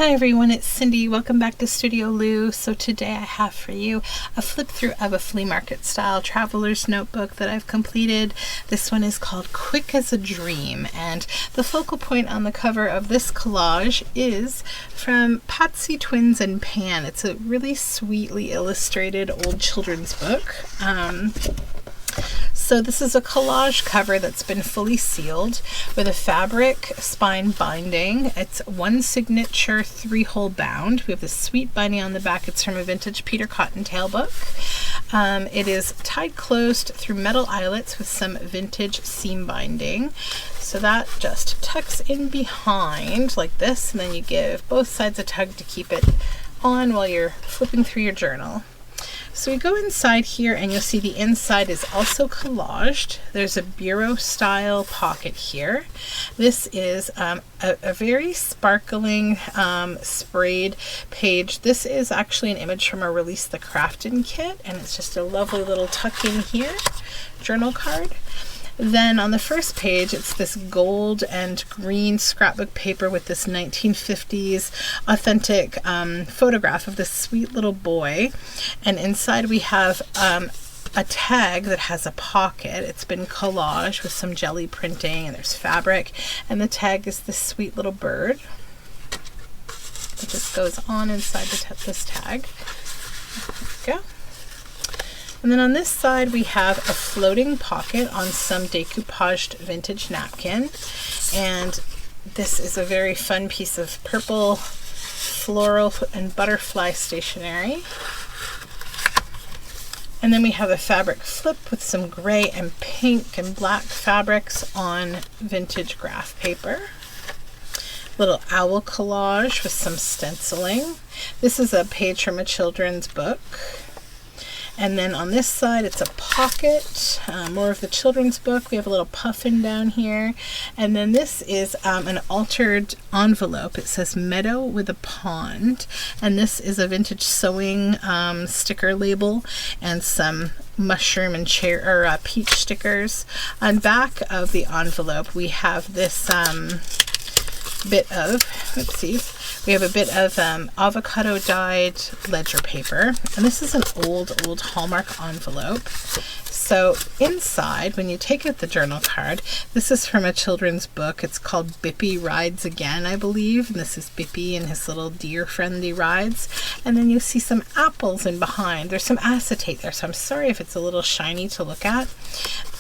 Hi everyone, it's Cindy. Welcome back to Studioloo. So today I have for you a flip through of a flea market style traveler's notebook that I've completed. This one is called Quick as a Dream, and the focal point on the cover of this collage is from Patsy Twins and Pan. It's a really sweetly illustrated old children's book. So this is a collage cover that's been fully sealed with a fabric spine binding. It's one signature 3-hole bound. We have this sweet binding on the back. It's from a vintage Peter Cottontail book. It is tied closed through metal eyelets with some vintage seam binding. So that just tucks in behind like this, and then you give both sides a tug to keep it on while you're flipping through your journal. So we go inside here and you'll see the inside is also collaged. There's a bureau style pocket here. This is a very sparkling sprayed page. This is actually an image from a Release the Crafted kit, and it's just a lovely little tuck in here journal card. Then on the first page, it's this gold and green scrapbook paper with this 1950s authentic photograph of this sweet little boy. And inside we have a tag that has a pocket. It's been collaged with some jelly printing, and there's fabric. And the tag is this sweet little bird. It just goes on inside this tag. There we go. And then on this side we have a floating pocket on some decoupaged vintage napkin, and this is a very fun piece of purple floral and butterfly stationery. And then we have a fabric flip with some gray and pink and black fabrics on vintage graph paper. Little owl collage with some stenciling. This is a page from a children's book. And then on this side, it's a pocket, more of the children's book. We have a little puffin down here. And then this is an altered envelope. It says Meadow with a Pond. And this is a vintage sewing sticker label and some mushroom and peach stickers. On back of the envelope, we have this bit of, we have a bit of avocado dyed ledger paper, and this is an old Hallmark envelope. So inside, when you take out the journal card, this is from a children's book. It's called Bippy Rides Again, I believe, and this is Bippy and his little deer friendly rides. And then you see some apples in behind. There's some acetate there, so I'm sorry if it's a little shiny to look at.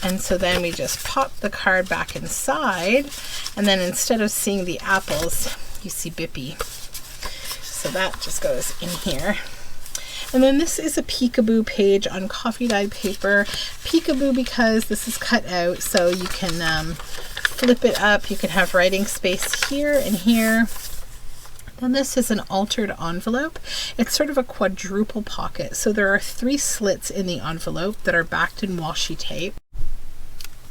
And so then we just pop the card back inside, and then instead of seeing the apples, you see Bippy. So that just goes in here. And then this is a peekaboo page on coffee dyed paper. Peekaboo because this is cut out, so you can flip it up. You can have writing space here and here. Then this is an altered envelope. It's sort of a quadruple pocket. So there are 3 slits in the envelope that are backed in washi tape.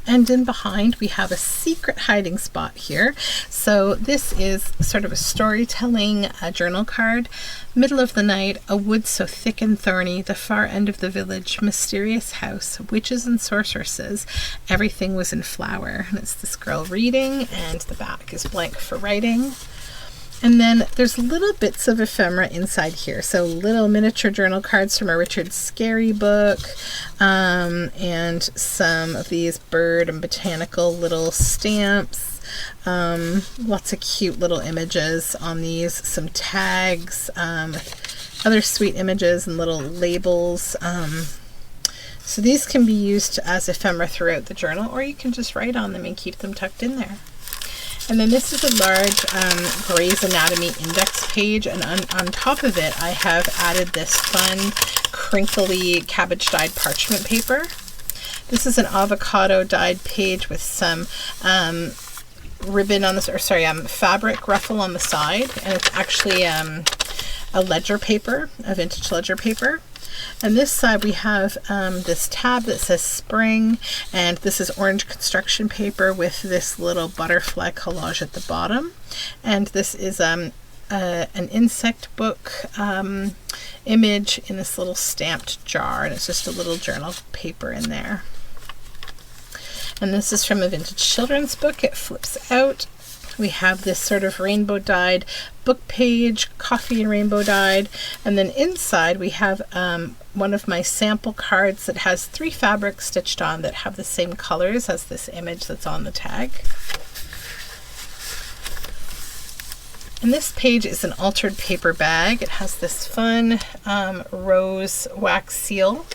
And in behind we have a secret hiding spot here. So this is sort of a storytelling journal card. Middle of the night, a wood so thick and thorny, the far end of the village, mysterious house, witches and sorceresses, everything was in flower. And it's this girl reading, and the back is blank for writing. And then there's little bits of ephemera inside here. So little miniature journal cards from a Richard Scarry book, and some of these bird and botanical little stamps. Lots of cute little images on these, some tags, other sweet images and little labels. So these can be used as ephemera throughout the journal, or you can just write on them and keep them tucked in there. And then this is a large Grey's Anatomy index page, and on top of it I have added this fun crinkly cabbage dyed parchment paper. This is an avocado dyed page with some ribbon on this, fabric ruffle on the side, and it's actually a ledger paper, a vintage ledger paper. And this side we have this tab that says spring, and this is orange construction paper with this little butterfly collage at the bottom. And this is an insect book image in this little stamped jar, and it's just a little journal paper in there. And this is from a vintage children's book. It flips out We have this sort of rainbow dyed book page, coffee and rainbow dyed, and then inside we have one of my sample cards that has 3 fabrics stitched on that have the same colors as this image that's on the tag. And this page is an altered paper bag. It has this fun rose wax seal.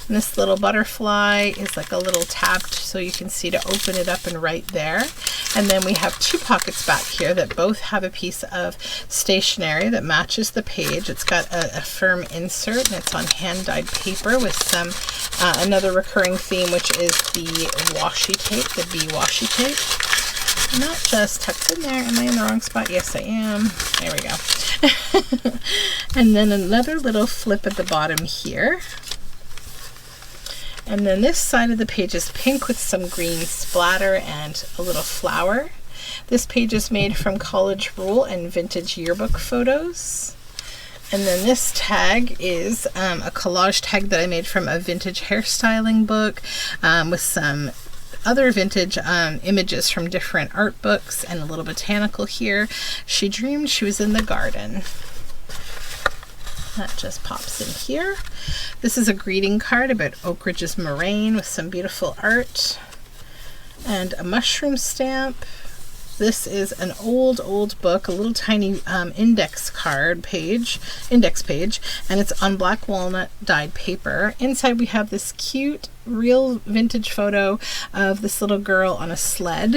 And this little butterfly is like a little tabbed so you can see to open it up and write there. And then we have 2 pockets back here that both have a piece of stationery that matches the page. It's got a firm insert and it's on hand-dyed paper with some another recurring theme, which is the washi tape, the bee washi tape. Not just tucked in there. Am I in the wrong spot? Yes, I am. There we go. And then another little flip at the bottom here. And then this side of the page is pink with some green splatter and a little flower. This page is made from college rule and vintage yearbook photos. And then this tag is a collage tag that I made from a vintage hairstyling book with some other vintage images from different art books and a little botanical here. She dreamed she was in the garden. That just pops in here. This is a greeting card about Oak Ridge's moraine with some beautiful art and a mushroom stamp. This is an old book, a little tiny index page, and it's on black walnut dyed paper. Inside we have this cute, real vintage photo of this little girl on a sled.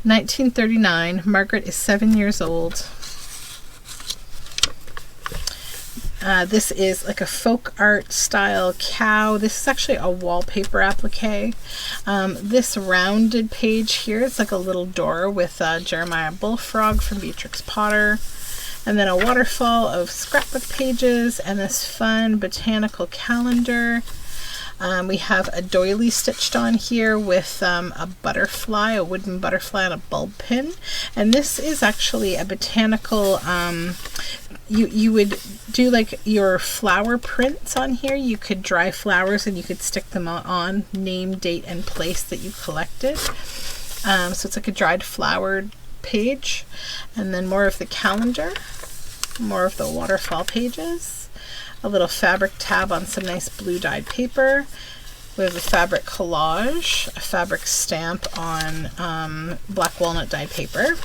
1939. Margaret is 7 years old. This is like a folk art style cow. This is actually a wallpaper applique. This rounded page here, it's like a little door with Jeremiah Bullfrog from Beatrix Potter. And then a waterfall of scrapbook pages and this fun botanical calendar. We have a doily stitched on here with a butterfly, a wooden butterfly and a bulb pin. And this is actually a botanical, you would do like your flower prints on here. You could dry flowers and you could stick them on name, date, and place that you collected. So it's like a dried flower page. And then more of the calendar, more of the waterfall pages. A little fabric tab on some nice blue dyed paper. We have a fabric collage, a fabric stamp on black walnut dyed paper.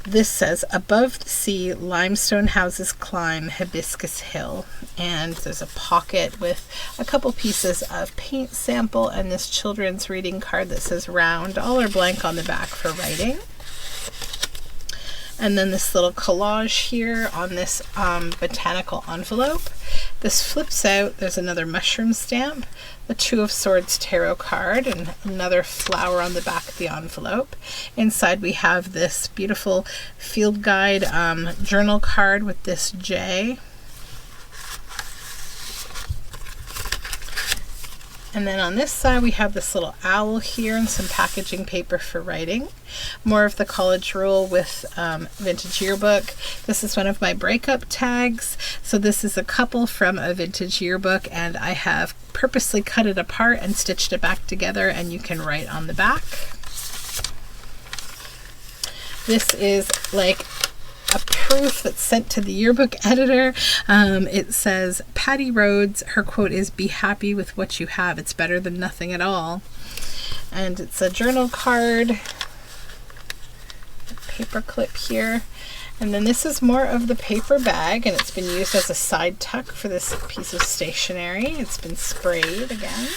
This says, above the sea, limestone houses climb Hibiscus Hill. And there's a pocket with a couple pieces of paint sample and this children's reading card that says round. All are blank on the back for writing. And then this little collage here on this botanical envelope. This flips out. There's another mushroom stamp, the 2 of Swords tarot card, and another flower on the back of the envelope. Inside we have this beautiful field guide journal card with this J. And then on this side we have this little owl here and some packaging paper for writing. More of the college rule with vintage yearbook. This is one of my breakup tags. So this is a couple from a vintage yearbook and I have purposely cut it apart and stitched it back together, and you can write on the back. This is like a proof that's sent to the yearbook editor. It says, Patty Rhodes, her quote is, "Be happy with what you have. It's better than nothing at all." And it's a journal card, paper clip here. And then this is more of the paper bag, and it's been used as a side tuck for this piece of stationery. It's been sprayed again.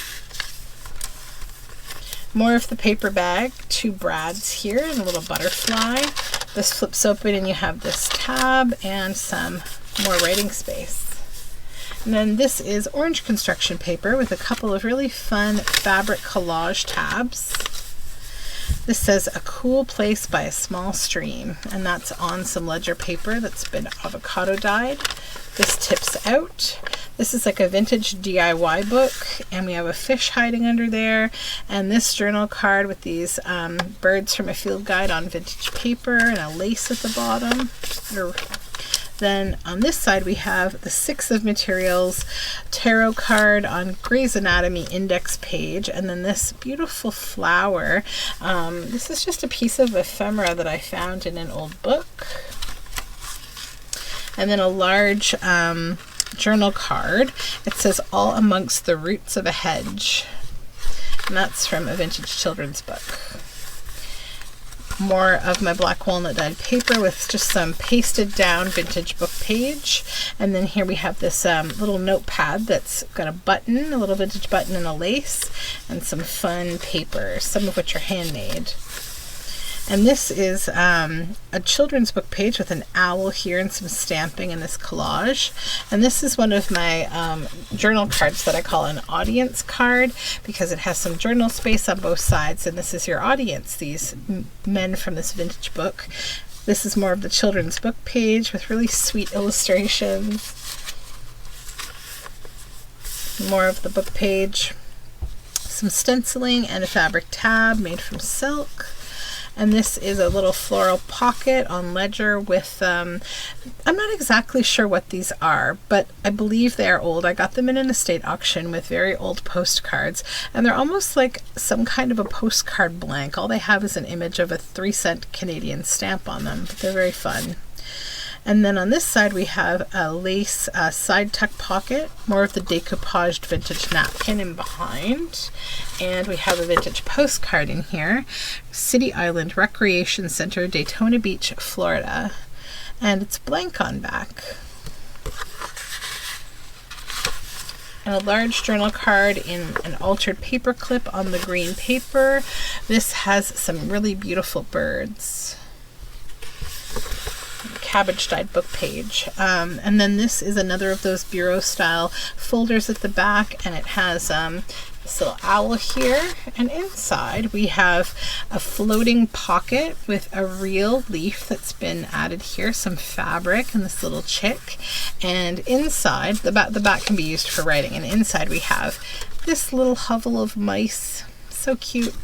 More of the paper bag, 2 brads here and a little butterfly. This flips open and you have this tab and some more writing space. And then this is orange construction paper with a couple of really fun fabric collage tabs. This says, a cool place by a small stream, and that's on some ledger paper that's been avocado dyed. This tips out. This is like a vintage DIY book, and we have a fish hiding under there, and this journal card with these birds from a field guide on vintage paper and a lace at the bottom. Then on this side we have the 6 of materials tarot card on Grey's Anatomy index page, and then this beautiful flower. This is just a piece of ephemera that I found in an old book. And then a large journal card. It says All Amongst the Roots of a Hedge, and that's from a vintage children's book. More of my black walnut dyed paper with just some pasted down vintage book page. And then here we have this little notepad that's got a button, a little vintage button and a lace, and some fun papers, some of which are handmade. And this is a children's book page with an owl here and some stamping in this collage. And this is one of my journal cards that I call an audience card, because it has some journal space on both sides, and this is your audience, these men from this vintage book. This is more of the children's book page with really sweet illustrations. More of the book page. Some stenciling and a fabric tab made from silk. And this is a little floral pocket on ledger with, I'm not exactly sure what these are, but I believe they are old. I got them in an estate auction with very old postcards, and they're almost like some kind of a postcard blank. All they have is an image of a 3-cent Canadian stamp on them, but they're very fun. And then on this side we have a lace side tuck pocket, more of the decoupaged vintage napkin in behind. And we have a vintage postcard in here, City Island Recreation Center, Daytona Beach, Florida. And it's blank on back. And a large journal card in an altered paper clip on the green paper. This has some really beautiful birds. Cabbage dyed book page. And then this is another of those bureau style folders at the back, and it has this little owl here, and inside we have a floating pocket with a real leaf that's been added here, some fabric, and this little chick. And inside the back can be used for writing, and inside we have this little hovel of mice. So cute.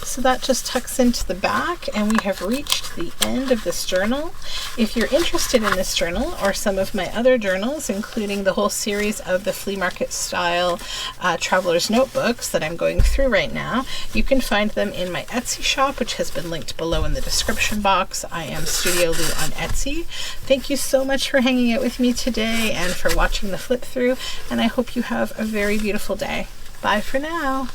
So that just tucks into the back, and we have reached the end of this journal. If you're interested in this journal or some of my other journals, including the whole series of the flea market style traveler's notebooks that I'm going through right now, you can find them in my Etsy shop, which has been linked below in the description box. I am Studioloo on Etsy. Thank you so much for hanging out with me today and for watching the flip through, and I hope you have a very beautiful day. Bye for now.